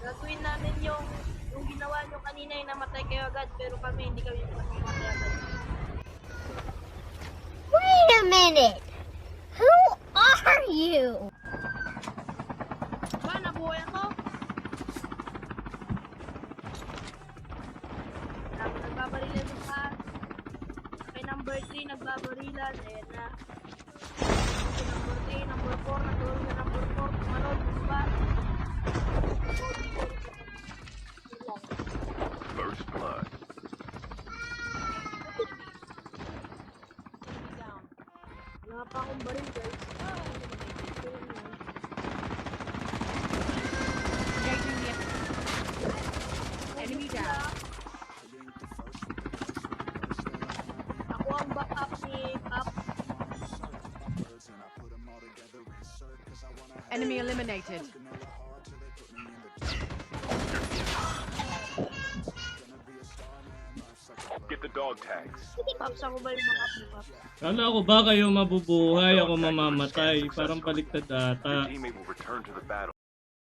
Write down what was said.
Gagawin namin yung ginawa nyo kanina yung namatay kayo agad, pero kami hindi kami namatay agad. Wait a minute! Who are you? Ba, nabuhay ako? Nagbabarilan yung pa. Kay number 3, nagbabarilan. Ayan na. Kay number 3, number 4, nagkaroon na number 4. Tumalon, ba? First blood. Wala pa akong baril, guys. Enemy down. Ako ang backup ni Pap. Enemy eliminated. Get the dog tags. Paps, ako ba yung backup ni Pap? Kala ko ba kayo mabubuhay, ako mamamatay. Parang baliktad ata. Your teammate will return to the battle.